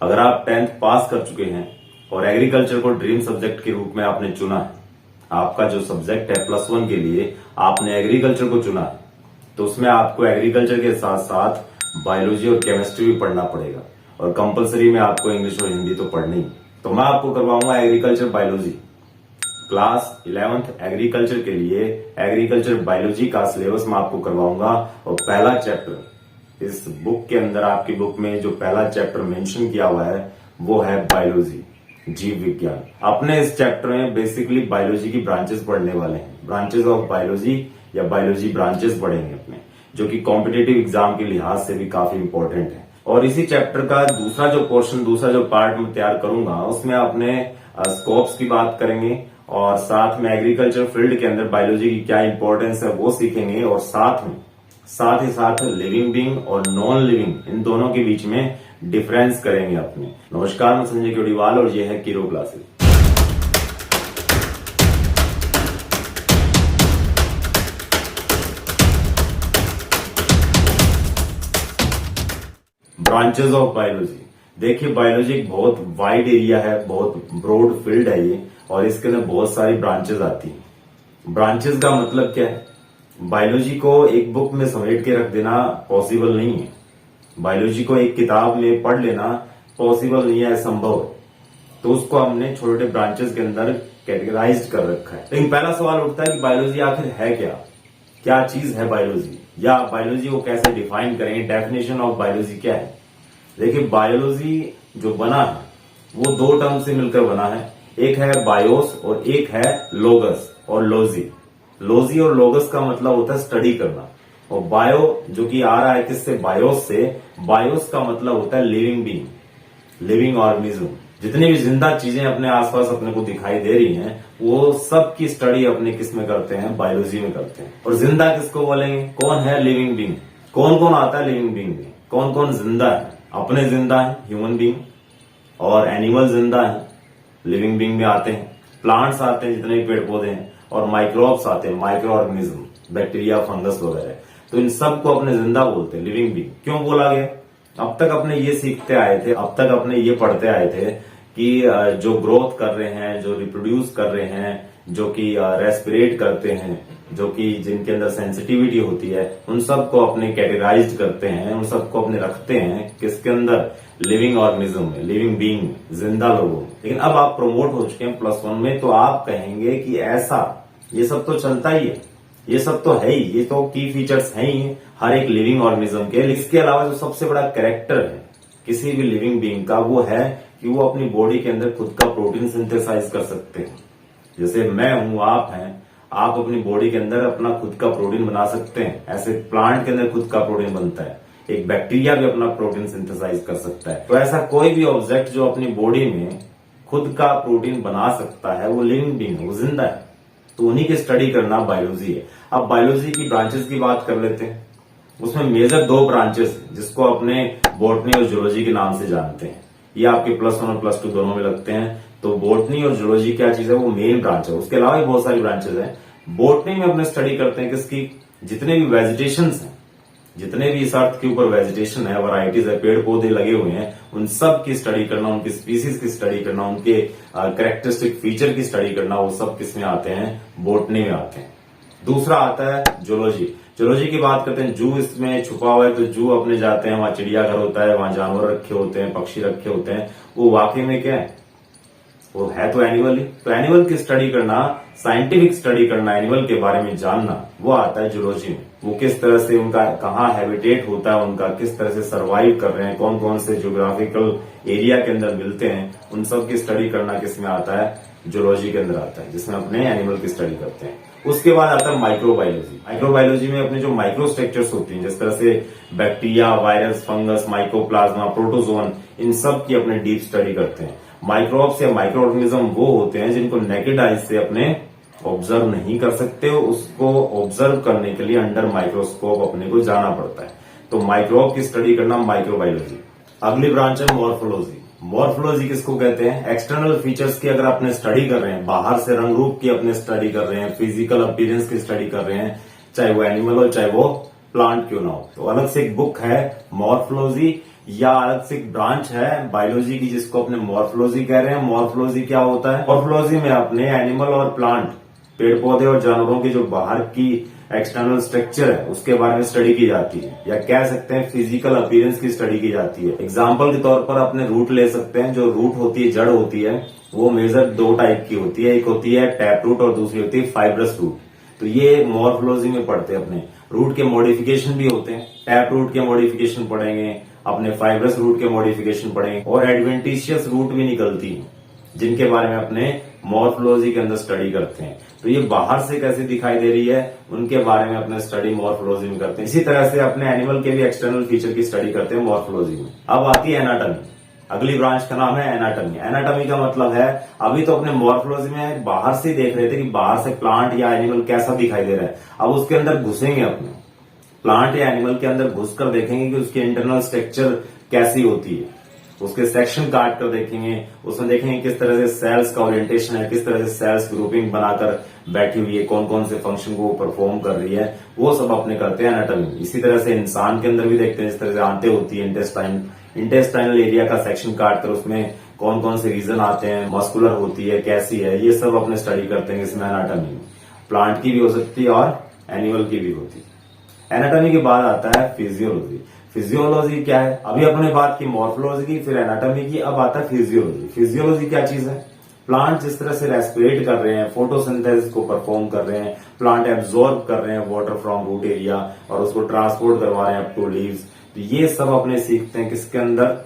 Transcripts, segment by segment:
अगर आप 10th पास कर चुके हैं और एग्रीकल्चर को ड्रीम सब्जेक्ट के रूप में आपने चुना है, आपका जो सब्जेक्ट है +1 के लिए आपने एग्रीकल्चर को चुना है, तो उसमें आपको एग्रीकल्चर के साथ साथ बायोलॉजी और केमिस्ट्री भी पढ़ना पड़ेगा और कंपलसरी में आपको इंग्लिश और हिंदी तो पढ़नी ही। तो मैं आपको करवाऊंगा agriculture biology class 11th agriculture के लिए एग्रीकल्चर बायोलॉजी का सिलेबस मैं आपको करवाऊंगा। और पहला चैप्टर इस बुक के अंदर, आपकी बुक में जो पहला चैप्टर मेंशन किया हुआ है वो है बायोलॉजी, जीव विज्ञान। अपने इस चैप्टर में बेसिकली बायोलॉजी की ब्रांचेस पढ़ने वाले हैं, ब्रांचेस ऑफ बायोलॉजी या बायोलॉजी ब्रांचेस पढ़ेंगे अपने, जो कि कॉम्पिटेटिव एग्जाम के लिहाज से भी काफी इंपॉर्टेंट है। और इसी चैप्टर का दूसरा जो पोर्शन, दूसरा जो पार्ट में तैयार करूंगा, उसमें अपने स्कोप्स की बात करेंगे और साथ में एग्रीकल्चर फील्ड के अंदर बायोलॉजी की क्या इंपॉर्टेंस है वो सीखेंगे और साथ ही साथ लिविंग बीइंग और नॉन लिविंग इन दोनों के बीच में डिफरेंस करेंगे अपने। नमस्कार, मैं संजय केवड़ीवाल और ये है कीरो क्लासेस। Branches of biology. देखिए, बायोलॉजी एक बहुत वाइड एरिया है, बहुत ब्रॉड फील्ड है ये, और इसके अंदर बहुत सारी ब्रांचेस आती हैं। ब्रांचेस का मतलब क्या है? बायोलॉजी को एक बुक में समेट के रख देना पॉसिबल नहीं है, बायोलॉजी को एक किताब में पढ़ लेना पॉसिबल नहीं है, असंभव है। तो उसको हमने छोटे छोटे ब्रांचेस के अंदर कैटेगराइज कर रखा है। लेकिन पहला सवाल उठता है कि बायोलॉजी आखिर है क्या चीज है बायोलॉजी, या बायोलॉजी को कैसे डिफाइन करेंगे, डेफिनेशन ऑफ बायोलॉजी क्या है। देखिए, बायोलॉजी जो बना है वो दो टर्म से मिलकर बना है, एक है बायोस और एक है लोगस और लॉजी। लॉजी और लोगस का मतलब होता है स्टडी करना, और बायो जो कि आ रहा है किससे? बायोस से। बायोस का मतलब होता है लिविंग बीइंग, लिविंग ऑर्गेनिज्म। जितनी भी जिंदा चीजें अपने आसपास अपने को दिखाई दे रही हैं, वो सब की स्टडी अपने किस में करते हैं? बायोलॉजी में करते हैं। और जिंदा किसको बोलेंगे? कौन है लिविंग बीइंग? कौन कौन आता है लिविंग बीइंग में? कौन कौन जिंदा है? अपने जिंदा है ह्यूमन बीइंग, और एनिमल जिंदा है लिविंग बीइंग में आते हैं, प्लांट्स आते हैं जितने भी पेड़ पौधे हैं, और माइक्रोब्स आते हैं, माइक्रो ऑर्गेनिज्म, बैक्टीरिया, फंगस वगैरह। तो इन सबको अपने जिंदा बोलते हैं, लिविंग बीइंग। क्यों बोला गया? अब तक अपने ये सीखते आए थे, अब तक अपने ये पढ़ते आए थे कि जो ग्रोथ कर रहे हैं, जो रिप्रोड्यूस कर रहे हैं, जो कि रेस्पिरेट करते हैं, जो कि जिनके अंदर सेंसिटिविटी होती है, उन सबको अपने कैटेगराइज करते हैं, उन सबको अपने रखते हैं किसके अंदर? लिविंग ऑर्गेनिज्म में, लिविंग बीइंग, जिंदा लोगों में। लेकिन अब आप प्रमोट हो चुके हैं +1 में, तो आप कहेंगे कि ऐसा ये सब तो चलता ही है, ये सब तो है ही, ये तो की फीचर्स हैं ही हर एक लिविंग ऑर्गेनिज्म के। इसके अलावा जो सबसे बड़ा कैरेक्टर है किसी भी लिविंग बीइंग का, वो है कि वो अपनी बॉडी के अंदर खुद का प्रोटीन सिंथेसाइज कर सकते हैं। जैसे मैं हूं, आप हैं, आप अपनी बॉडी के अंदर अपना खुद का प्रोटीन बना सकते हैं। ऐसे प्लांट के अंदर खुद का प्रोटीन बनता है, एक बैक्टीरिया भी अपना प्रोटीन सिंथेसाइज कर सकता है। तो ऐसा कोई भी ऑब्जेक्ट जो अपनी बॉडी में खुद का प्रोटीन बना सकता है, वो लिविंग बीइंग है, वो जिंदा है। तो उन्हीं की स्टडी करना बायोलॉजी है। अब बायोलॉजी की ब्रांचेस की बात कर लेते हैं। उसमें मेजर दो ब्रांचेस हैं जिसको अपने बॉटनी और जूलॉजी के नाम से जानते हैं। ये आपके +1 और +2 दोनों में लगते हैं। तो बॉटनी और जूलॉजी क्या चीज है? वो मेन ब्रांच है। उसके अलावा भी बहुत सारी ब्रांचेस हैं। बॉटनी में अपने स्टडी करते हैं किसकी? जितने भी वेजिटेशन हैं, जितने भी इस अर्थ के ऊपर वेजिटेशन है, वैरायटीज है, पेड़ पौधे लगे हुए हैं, उन सब की स्टडी करना, उनकी स्पीसीज की स्टडी करना, उनके कैरेक्टरिस्टिक फीचर की स्टडी करना, वो सब किस में आते हैं? बॉटनी में आते हैं। दूसरा आता है जूलॉजी। जूलॉजी की बात करते हैं, जू इसमें छुपा हुआ है। तो जू अपने जाते हैं, वहां चिड़ियाघर होता है, वहां जानवर रखे होते हैं, पक्षी रखे होते हैं। वो वाकई में क्या है? वो है तो एनिमल ही। तो एनिमल की स्टडी करना, साइंटिफिक स्टडी करना, एनिमल के बारे में जानना, वो आता है जूलॉजी में। वो किस तरह से, उनका कहाँ हैबिटेट होता है, उनका किस तरह से सर्वाइव कर रहे हैं, कौन कौन से ज्योग्राफिकल एरिया के अंदर मिलते हैं, उन सब की स्टडी करना किस में आता है? जूलॉजी के अंदर आता है, जिसमें अपने एनिमल की स्टडी करते हैं। उसके बाद आता है माइक्रोबायोलॉजी। माइक्रोबायोलॉजी में अपने जो माइक्रो स्ट्रक्चर्स होती हैं, जिस तरह से bacteria, virus, fungus, mycoplasma, protozoan, इन सब की अपने डीप स्टडी करते हैं। माइक्रोब्स या माइक्रो ऑर्गेनिज्म वो होते हैं जिनको नेकेड आइज से अपने ऑब्जर्व नहीं कर सकते, उसको ऑब्जर्व करने के लिए अंडर माइक्रोस्कोप अपने को जाना पड़ता है। तो माइक्रोब की स्टडी करना माइक्रोबायोलॉजी। अगली ब्रांच है मॉर्फोलॉजी। मॉर्फोलॉजी किसको कहते हैं? एक्सटर्नल फीचर्स की अगर अपने स्टडी कर रहे हैं, बाहर से रंग रूप की अपने स्टडी कर रहे हैं, फिजिकल अपीयरेंस की स्टडी कर रहे हैं, चाहे वो एनिमल हो चाहे वो प्लांट क्यों ना हो, तो अलग से एक बुक है मॉर्फोलॉजी, या अलग से एक ब्रांच है बायोलॉजी की जिसको अपने मॉर्फोलॉजी कह रहे हैं। मॉर्फोलॉजी क्या होता है? मॉर्फोलॉजी में अपने एनिमल और प्लांट, पेड़ पौधे और जानवरों की जो बाहर की एक्सटर्नल स्ट्रक्चर है उसके बारे में स्टडी की जाती है, या कह सकते हैं फिजिकल अपीयरेंस की स्टडी की जाती है। एग्जाम्पल के तौर पर अपने रूट ले सकते हैं। जो रूट होती है, जड़ होती है, वो मेजर दो टाइप की होती है। एक होती है टैप रूट और दूसरी होती है फाइब्रस रूट। तो ये मॉर्फोलॉजी में पढ़ते हैं। अपने रूट के मॉडिफिकेशन भी होते हैं। टैप रूट के मॉडिफिकेशन पढ़ेंगे, अपने फाइब्रस रूट के मॉडिफिकेशन पढ़ेंगे, और एडवेंटिशियस रूट भी निकलती है जिनके बारे में अपने मॉर्फोलॉजी के अंदर स्टडी करते हैं। तो ये बाहर से कैसे दिखाई दे रही है उनके बारे में अपने स्टडी मॉर्फोलॉजी में करते हैं। इसी तरह से अपने एनिमल के भी एक्सटर्नल फीचर की स्टडी करते हैं मॉर्फोलॉजी में। अब आती है एनाटॉमी। अगली ब्रांच का नाम है एनाटॉमी। एनाटॉमी का मतलब है, अभी तो अपने मॉर्फोलॉजी में बाहर से देख रहे थे कि बाहर से प्लांट या एनिमल कैसा दिखाई दे रहा है। अब उसके अंदर घुसेंगे, अपने प्लांट या एनिमल के अंदर घुसकर देखेंगे कि उसकी इंटरनल स्ट्रक्चर कैसी होती है, उसके सेक्शन काट कर देखेंगे, उसमें देखेंगे किस तरह से सेल्स का ओरिएंटेशन है, किस तरह से सेल्स ग्रुपिंग बनाकर बैठी हुई है, कौन कौन से फंक्शन को परफॉर्म कर रही है, वो सब अपने करते हैं एनाटॉमी। इसी तरह से इंसान के अंदर भी देखते हैं, जिस तरह से आंतें होती है, इंटेस्टाइनल एरिया का सेक्शन काट कर उसमें कौन कौन से रीजन आते हैं, मस्कुलर होती है, कैसी है, ये सब अपने स्टडी करते हैं इसमें एनाटॉमी में। प्लांट की भी हो सकती है और एनिमल की भी होती है। एनाटॉमी के बाद आता है फिजियोलॉजी। फिजियोलॉजी क्या है? अभी अपने बात की मॉर्फोलॉजी की, फिर एनाटॉमी की, अब आता है फिजियोलॉजी। फिजियोलॉजी क्या चीज है? प्लांट जिस तरह से रेस्पिरेट कर रहे हैं, फोटोसिंथेसिस को परफॉर्म कर रहे हैं, प्लांट एब्जॉर्ब कर रहे हैं वाटर फ्रॉम रूट एरिया और उसको ट्रांसपोर्ट करवा रहे हैं अप टू लीव्स। तो ये सब अपने सीखते हैं किसके अंदर?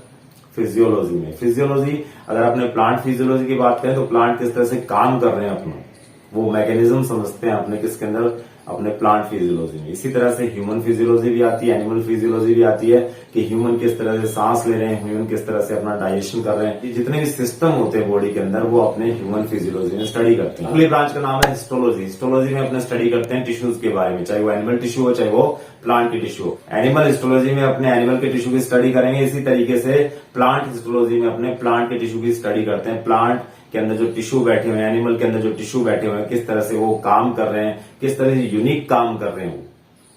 फिजियोलॉजी में। फिजियोलॉजी, अगर अपने प्लांट फिजियोलॉजी की बात करें तो प्लांट किस तरह से काम कर रहे हैं अपना, वो मैकेनिज्म समझते हैं अपने किसके अंदर? अपने प्लांट फिजियोलॉजी में। इसी तरह से ह्यूमन फिजियोलॉजी भी आती है, एनिमल फिजियोलॉजी भी आती है कि ह्यूमन किस तरह से सांस ले रहे हैं, ह्यूमन किस तरह से अपना डाइजेशन कर रहे हैं। जितने भी सिस्टम होते हैं बॉडी के अंदर वो अपने ह्यूमन फिजियोलॉजी में स्टडी करते हैं। अगली ब्रांच का नाम है हिस्टोलॉजी। हिस्टोलॉजी में अपने स्टडी करते हैं टिश्यूज के बारे में, चाहे वो एनिमल टिश्यू हो चाहे वो प्लांट की टिश्यू हो। एनिमल हिस्टोलॉजी में अपने एनिमल के टिश्यू की स्टडी करेंगे। इसी तरीके से प्लांट हिस्टोलॉजी में अपने प्लांट के टिश्यू की स्टडी करते हैं। प्लांट के अंदर जो टिश्यू बैठे हुए हैं, एनिमल के अंदर जो टिश्यू बैठे हुए हैं, किस तरह से वो काम कर रहे हैं, किस तरह से यूनिक काम कर रहे हैं, वो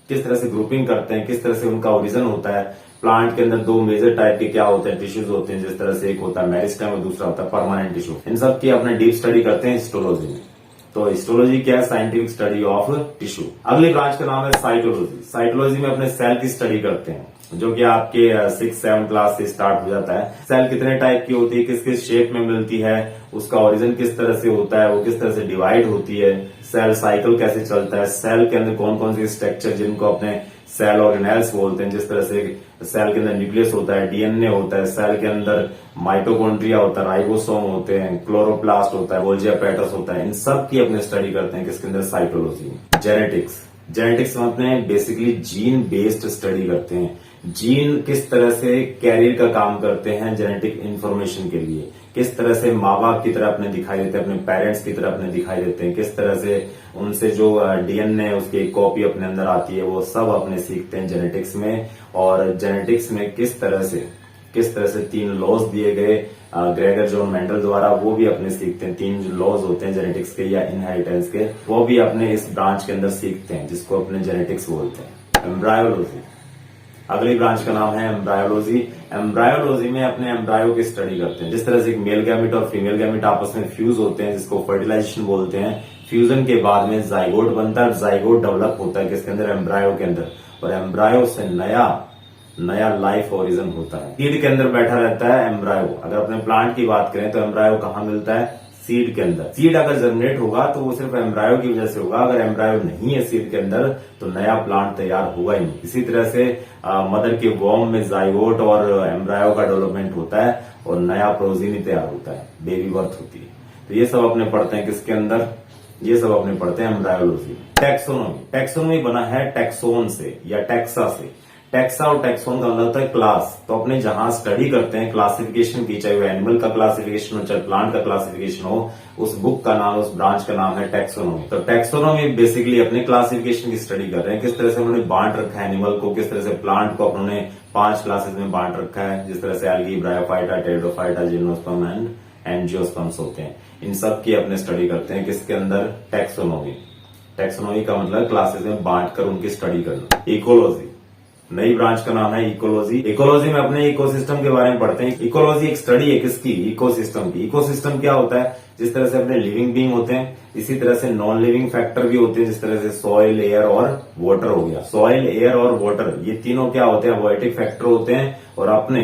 किस तरह से ग्रुपिंग करते हैं, किस तरह से उनका ओरिजिन होता है। प्लांट के अंदर दो मेजर टाइप के क्या होते हैं? टिश्यूज होते हैं। जिस तरह से एक होता है मेरिस्टेम और दूसरा होता है परमानेंट टिश्यू। इन सब की अपने डीप स्टडी करते हैं हिस्टोलॉजी में। तो हिस्टोलॉजी क्या है? Scientific study of tissue. अगली ब्रांच का नाम है साइटोलॉजी। साइटोलॉजी में अपने सेल की स्टडी करते हैं, जो कि आपके 6-7 क्लास से स्टार्ट हो जाता है। सेल कितने टाइप की होती है, किस किस शेप में मिलती है, उसका ओरिजिन किस तरह से होता है, वो किस तरह से डिवाइड होती है, सेल साइकिल कैसे चलता है, सेल के अंदर कौन कौन सी स्ट्रक्चर जिनको अपने सेल ऑर्गेनेल्स बोलते हैं। जिस तरह से सेल के अंदर न्यूक्लियस होता है, डीएनए होता है, सेल के अंदर माइटोकॉन्ड्रिया होता है, राइबोसोम होते हैं, क्लोरोप्लास्ट होता है, गोल्जी एपेटस होता है। इन सब की अपने स्टडी करते हैं किसके अंदर? साइटोलॉजी में। जेनेटिक्स। जेनेटिक्स में अपने बेसिकली जीन बेस्ड स्टडी करते हैं। जीन किस तरह से कैरियर का काम करते हैं जेनेटिक इंफॉर्मेशन के लिए, किस तरह से माँ बाप की तरह अपने दिखाई देते हैं, अपने पेरेंट्स की तरह अपने दिखाई देते हैं, किस तरह से उनसे जो डीएनए उसकी एक कॉपी अपने अंदर आती है, वो सब अपने सीखते हैं जेनेटिक्स में। और जेनेटिक्स में किस तरह से 3 लॉज दिए गए ग्रेगर जॉन मेंडल द्वारा, वो भी अपने सीखते हैं। 3 लॉज होते हैं जेनेटिक्स के या इनहेरिटेंस के, वो भी अपने इस ब्रांच के अंदर सीखते हैं, जिसको अपने जेनेटिक्स बोलते हैं। एम्ब्रायोलॉजी। अगली ब्रांच का नाम है एम्ब्रायोलॉजी। एम्ब्रायोलॉजी में अपने एम्ब्रायो की स्टडी करते हैं। जिस तरह से एक मेल गैमेट और फीमेल गैमेट आपस में फ्यूज होते हैं, जिसको फर्टिलाइजेशन बोलते हैं। फ्यूजन के बाद में जाइगोट बनता है, जाइगोट डेवलप होता है किसके अंदर? एम्ब्रायो के अंदर। और एम्ब्रायो से नया लाइफ ओरिजिन होता है। सीड के अंदर बैठा रहता है एम्ब्रायो। अगर अपने प्लांट की बात करें तो एम्ब्रायो कहाँ मिलता है? सीड के अंदर। सीड अगर जर्मिनेट होगा तो वो सिर्फ एम्ब्रायो की वजह से होगा। अगर एम्ब्रायो नहीं है सीड के अंदर तो नया प्लांट तैयार होगा ही नहीं। इसी तरह से मदर के वॉर्म में जाइगोट और एम्ब्रायो का डेवलपमेंट होता है और नया प्रोजीनी तैयार होता है, बेबी बर्थ होती है। तो ये सब अपने पढ़ते हैं किसके अंदर? ये सब अपने पढ़ते हैं एम्ब्रायोलॉजी। टैक्सोनॉमी। टैक्सोनॉमी बना है टैक्सोन से या टैक्सा से। टैक्सा और टैक्सोन का मतलब होता है क्लास। तो अपने जहां स्टडी करते हैं क्लासिफिकेशन की, चाहे वो एनिमल का क्लासिफिकेशन हो चाहे प्लांट का क्लासिफिकेशन हो, उस बुक का नाम, उस ब्रांच का नाम है टैक्सोनॉमी। तो टैक्सोनॉमी बेसिकली अपने क्लासिफिकेशन की स्टडी कर रहे हैं, किस तरह से उन्होंने बांट रखा है एनिमल को, किस तरह से प्लांट को उन्होंने 5 क्लासेस में बांट रखा है। जिस तरह से algae, bryophyta, pteridophyta, gymnosperm and angiosperms होते हैं। इन सब की अपने स्टडी करते हैं किसके अंदर? टैक्सोनॉमी। टैक्सोनॉमी का मतलब क्लासेस में बांट कर उनकी स्टडी करना। इकोलॉजी। नई ब्रांच का नाम है इकोलॉजी। इकोलॉजी में अपने इकोसिस्टम के बारे में पढ़ते हैं। इकोलॉजी एक स्टडी है किसकी? इकोसिस्टम की। इकोसिस्टम क्या होता है? जिस तरह से अपने लिविंग बीइंग होते हैं, इसी तरह से नॉन लिविंग फैक्टर भी होते हैं, जिस तरह से सॉइल, एयर और वाटर हो गया। सॉइल, एयर और वाटर ये तीनों क्या होते हैं? बायोटिक फैक्टर होते हैं। और अपने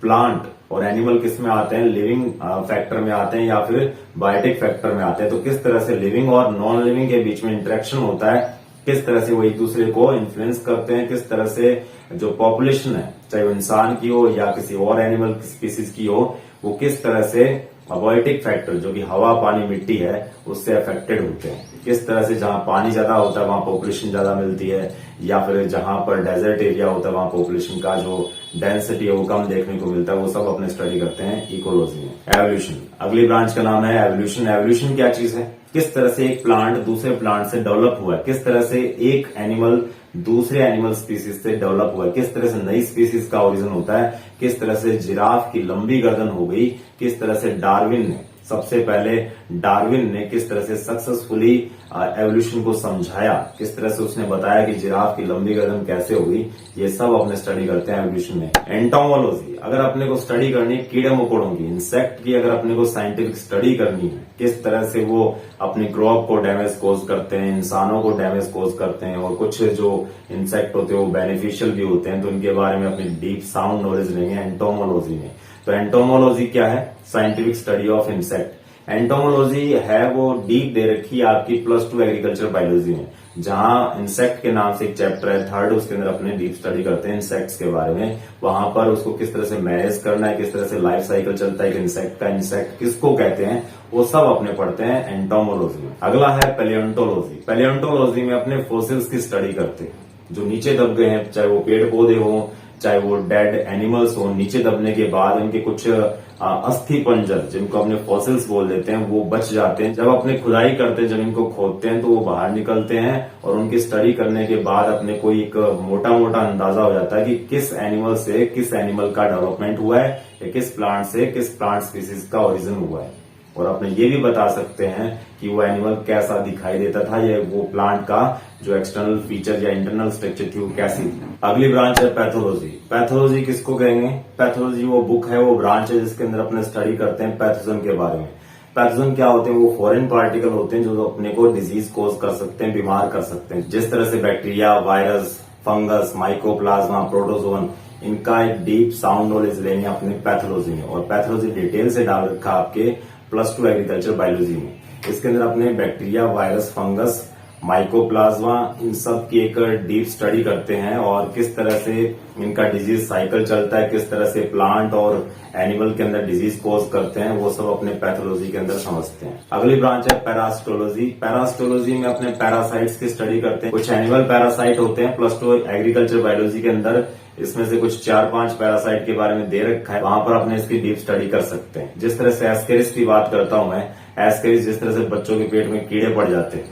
प्लांट और एनिमल किस में आते हैं? लिविंग फैक्टर में आते हैं या फिर बायोटिक फैक्टर में आते हैं। तो किस तरह से लिविंग और नॉन लिविंग के बीच में इंटरेक्शन होता है, किस तरह से वो एक दूसरे को इन्फ्लुएंस करते हैं, किस तरह से जो पॉपुलेशन है, चाहे वो इंसान की हो या किसी और एनिमल स्पीसीज की हो, वो किस तरह से बायोटिक फैक्टर जो कि हवा, पानी, मिट्टी है, उससे अफेक्टेड होते हैं। किस तरह से जहां पानी ज्यादा होता है वहां पॉपुलेशन ज्यादा मिलती है, या फिर जहां पर डेजर्ट एरिया होता है वहां पॉपुलेशन का जो डेंसिटी है वो कम देखने को मिलता है। वो सब अपने स्टडी करते हैं इकोलॉजी में। एवोल्यूशन, अगली ब्रांच का नाम है एवोल्यूशन। एवोल्यूशन क्या चीज है? किस तरह से एक प्लांट दूसरे प्लांट से डेवलप हुआ है, किस तरह से एक एनिमल दूसरे एनिमल स्पीसीज से डेवलप हुआ है, किस तरह से नई स्पीसीज का ओरिजिन होता है, किस तरह से जिराफ की लंबी गर्दन हो गई, किस तरह से डार्विन ने, सबसे पहले डार्विन ने किस तरह से सक्सेसफुली एवोल्यूशन को समझाया, किस तरह से उसने बताया कि जिराफ की लंबी गर्दन कैसे होगी, ये सब अपने स्टडी करते हैं एवोल्यूशन में। एंटोमोलॉजी, अगर अपने को स्टडी करनी है कीड़े मकोड़ों की, इंसेक्ट की अगर अपने को साइंटिफिक स्टडी करनी है, किस तरह से वो अपनी क्रॉप को डैमेज कोज करते हैं, इंसानों को डैमेज कोज करते हैं, और कुछ जो इंसेक्ट होते हैं वो बेनिफिशियल भी होते हैं, तो उनके बारे में अपनी डीप साउंड नॉलेज लेंगे एंटोमोलॉजी में। तो एंटोमोलॉजी क्या है? Scientific study of insect. Entomology है वो डीप दे रखी है आपकी +2 एग्रीकल्चर बायोलॉजी में, जहां इंसेक्ट के नाम से एक चैप्टर है 3rd, उसके अंदर अपने डीप स्टडी करते हैं इंसेक्ट्स के बारे में। वहां पर उसको किस तरह से मैनेज करना है, किस तरह से लाइफ साइकिल चलता है इंसेक्ट का, इंसेक्ट किसको कहते हैं, वो सब अपने पढ़ते हैं एंटोमोलॉजी में। अगला है पैलियोंटोलॉजी। पैलियोंटोलॉजी में अपने फॉसिल्स की स्टडी करते हैं, जो नीचे दब गए हैं, चाहे वो पेड़ पौधे हों, चाहे वो डेड एनिमल्स हो, नीचे दबने के बाद उनके कुछ अस्थि पंजर, जिनको अपने फॉसिल्स बोल देते हैं, वो बच जाते हैं। जब अपने खुदाई करते हैं, जब इनको खोदते हैं, तो वो बाहर निकलते हैं, और उनकी स्टडी करने के बाद अपने को एक मोटा मोटा अंदाजा हो जाता है कि किस एनिमल से किस एनिमल का डेवलपमेंट हुआ है, या किस प्लांट से किस प्लांट स्पीसीज का ओरिजिन हुआ है। और अपने ये भी बता सकते हैं कि वो एनिमल कैसा दिखाई देता था, या वो प्लांट का जो एक्सटर्नल फीचर या इंटरनल स्ट्रक्चर थी वो कैसी थी। अगली ब्रांच है पैथोलॉजी। पैथोलॉजी किसको कहेंगे? पैथोलॉजी वो बुक है, वो ब्रांच है जिसके अंदर अपने स्टडी करते हैं पैथोजन के बारे में। पैथोजन क्या होते हैं? वो फॉरेन पार्टिकल होते हैं जो अपने को डिजीज कोज कर सकते हैं, बीमार कर सकते हैं। जिस तरह से bacteria, virus, fungus, mycoplasma, protozoan, इनका एक डीप साउंड नॉलेज लेंगे अपने पैथोलॉजी में। और पैथोलॉजी डिटेल से डाल रखा आपके +2 एग्रीकल्चर बायोलॉजी में। इसके अंदर अपने बैक्टीरिया, वायरस, फंगस, माइकोप्लाज्मा, इन सब की एक डीप स्टडी करते हैं, और किस तरह से इनका डिजीज साइकिल चलता है, किस तरह से प्लांट और एनिमल के अंदर डिजीज कोज करते हैं, वो सब अपने पैथोलॉजी के अंदर समझते हैं। अगली ब्रांच है पैरासिटोलॉजी। पैरासिटोलॉजी में अपने पैरासाइट्स की स्टडी करते हैं। कुछ एनिमल पैरासाइट होते हैं +2 एग्रीकल्चर बायोलॉजी के अंदर, इसमें से कुछ 4-5 पैरासाइट के बारे में दे रखा है, वहां पर अपने इसकी डीप स्टडी कर सकते हैं। जिस तरह से एस्केरिस की बात करता हूं मैं, एस्केरिस जिस तरह से बच्चों के पेट में कीड़े पड़ जाते हैं,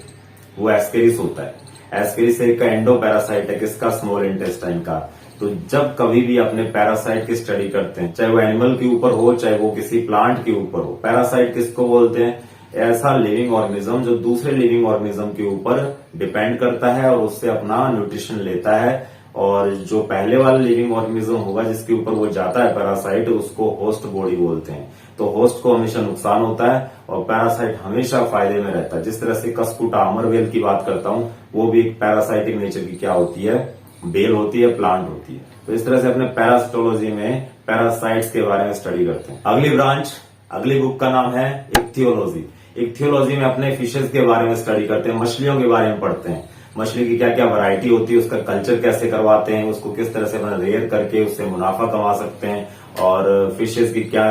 वो एस्केरिस होता है। एस्केरिस एक का एंडो पैरासाइट है, किसका? स्मॉल इंटेस्टाइन का। तो जब कभी भी अपने पैरासाइट की स्टडी करते हैं, चाहे वो एनिमल के ऊपर हो, चाहे वो किसी प्लांट के ऊपर हो, पैरासाइट किसको बोलते हैं? ऐसा लिविंग ऑर्गेनिज्म जो दूसरे लिविंग ऑर्गेनिज्म के ऊपर डिपेंड करता है और उससे अपना न्यूट्रिशन लेता है, और जो पहले वाला लिविंग ऑर्गेनिज्म होगा जिसके ऊपर वो जाता है पैरासाइट, उसको होस्ट बॉडी बोलते हैं। तो होस्ट को हमेशा नुकसान होता है और पैरासाइट हमेशा फायदे में रहता है। जिस तरह से कस्कुटा, अमरवेल की बात करता हूं, वो भी एक पैरासाइटिक नेचर की क्या होती है? बेल होती है, प्लांट होती है। तो इस तरह से अपने पैरासिटोलॉजी में पैरासाइट्स के बारे में स्टडी करते हैं। अगली ब्रांच, अगली बुक का नाम है इक्थियोलॉजी। इक्थियोलॉजी में अपने फिशेज के बारे में स्टडी करते हैं, मछलियों के बारे में पढ़ते हैं। मछली की क्या क्या वैरायटी होती है, उसका कल्चर कैसे करवाते हैं, उसको किस तरह से अपना रेयर करके उससे मुनाफा कमा सकते हैं, और फिशेज की क्या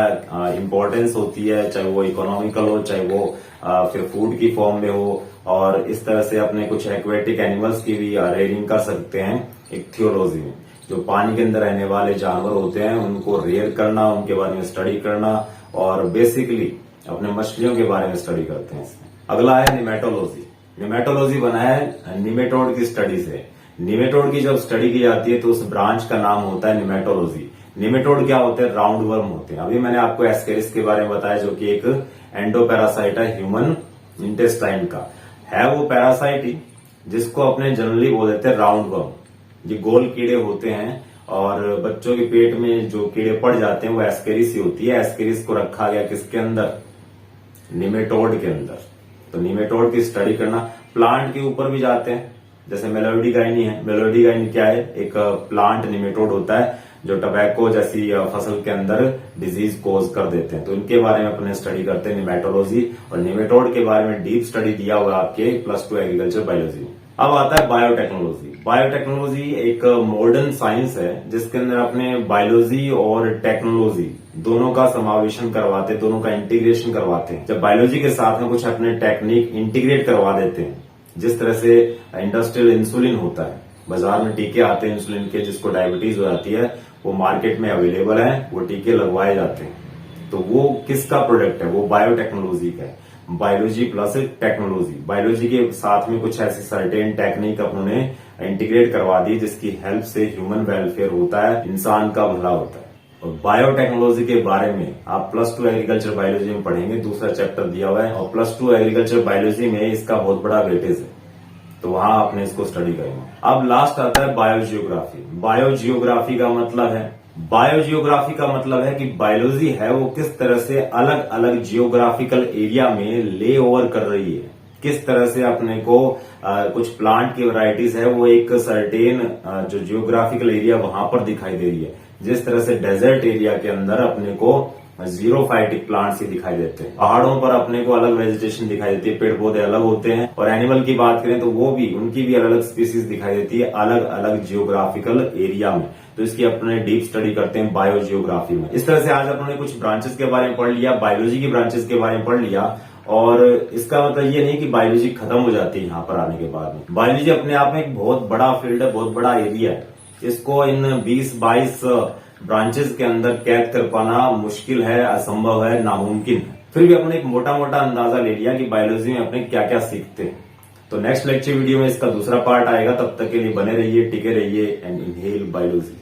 इंपॉर्टेंस होती है, चाहे वो इकोनॉमिकल हो, चाहे वो फिर फूड की फॉर्म में हो। और इस तरह से अपने कुछ एक्वेटिक एनिमल्स की भी रेयरिंग कर सकते हैं इक्थियोलॉजी में। जो पानी के अंदर रहने वाले जानवर होते हैं उनको रेयर करना, उनके बारे में स्टडी करना, और बेसिकली अपने मछलियों के बारे में स्टडी करते हैं इसमें। अगला है निमेटोलॉजी। निमेटोलॉजी बना है निमेटोड की स्टडी से। निमेटोड की जब स्टडी की जाती है तो उस ब्रांच का नाम होता है निमेटोलॉजी। निमेटोड क्या होते हैं? राउंड वर्म होते हैं। अभी मैंने आपको एस्केरिस के बारे में बताया, जो कि एक एंडोपैरासाइट है ह्यूमन इंटेस्टाइन का। है वो पैरासाइट ही, जिसको अपने जनरली बोल देते हैं राउंड वर्म। ये गोल कीड़े होते हैं और बच्चों के पेट में जो कीड़े पड़ जाते हैं वो एस्केरिस ही होती है। एस्केरिस को रखा गया किसके अंदर? निमेटोड के अंदर। तो निमेटोड की स्टडी करना, प्लांट के ऊपर भी जाते हैं, जैसे मेलोडीगाइनी है। मेलोडीगाइनी क्या है? एक प्लांट निमेटोड होता है जो टबैको जैसी फसल के अंदर डिजीज कोज कर देते हैं। तो इनके बारे में अपने स्टडी करते हैं निमेटोलॉजी, और निमेटोड के बारे में डीप स्टडी दिया हुआ आपके +2 एग्रीकल्चर बायोलॉजी में। अब आता है बायोटेक्नोलॉजी। बायोटेक्नोलॉजी एक मॉडर्न साइंस है जिसके अंदर अपने बायोलॉजी और टेक्नोलॉजी दोनों का समावेशन करवाते हैं, दोनों का इंटीग्रेशन करवाते हैं। जब बायोलॉजी के साथ में कुछ अपने टेक्निक इंटीग्रेट करवा देते हैं, जिस तरह से इंडस्ट्रियल इंसुलिन होता है, बाजार में टीके आते हैं इंसुलिन के, जिसको डायबिटीज हो जाती है, वो मार्केट में अवेलेबल है, वो टीके लगवाए जाते हैं। तो वो किसका प्रोडक्ट है? वो बायोटेक्नोलॉजी का है। बायोलॉजी प्लस टेक्नोलॉजी, बायोलॉजी के साथ में कुछ ऐसी सर्टेन टेक्निक उन्होंने इंटीग्रेट करवा दी जिसकी हेल्प से ह्यूमन वेलफेयर होता है, इंसान का भला होता है। और बायोटेक्नोलॉजी के बारे में आप +2 एग्रीकल्चर बायोलॉजी में पढ़ेंगे, दूसरा चैप्टर दिया हुआ है, और +2 एग्रीकल्चर बायोलॉजी में इसका बहुत बड़ा वेटेज है, तो वहां आपने इसको स्टडी करेंगे। अब लास्ट आता है बायोजियोग्राफी। बायोजियोग्राफी का मतलब है, बायोजियोग्राफी का मतलब है कि बायोलॉजी है वो किस तरह से अलग अलग जियोग्राफिकल एरिया में ले ओवर कर रही है, किस तरह से अपने को कुछ प्लांट की वैरायटीज है वो एक सर्टेन जो जियोग्राफिकल एरिया वहां पर दिखाई दे रही है। जिस तरह से डेजर्ट एरिया के अंदर अपने को जीरोफाइटिक प्लांट्स ही दिखाई देते हैं, पहाड़ों पर अपने को अलग वेजिटेशन दिखाई देती है, पेड़ पौधे अलग होते हैं, और एनिमल की बात करें तो वो भी, उनकी भी अलग अलग स्पीसीज दिखाई देती है अलग अलग जियोग्राफिकल एरिया में। तो इसकी अपने डीप स्टडी करते हैं बायोजियोग्राफी में। इस तरह से आज अपने कुछ ब्रांचेस के बारे में पढ़ लिया, बायोलॉजी की ब्रांचेस के बारे में पढ़ लिया, और इसका मतलब ये नहीं कि बायोलॉजी खत्म हो जाती है यहाँ पर आने के बाद में। बायोलॉजी अपने आप में एक बहुत बड़ा फील्ड है, बहुत बड़ा एरिया है। इसको इन 20-22 ब्रांचेस के अंदर कैद कर पाना मुश्किल है, असंभव है, नामुमकिन है। फिर भी अपने एक मोटा मोटा अंदाजा ले लिया कि बायोलॉजी में अपने क्या क्या सीखते हैं। तो नेक्स्ट लेक्चर वीडियो में इसका दूसरा पार्ट आएगा, तब तक के लिए बने रहिए, टिके रहिए, एंड इनहेल बायोलॉजी।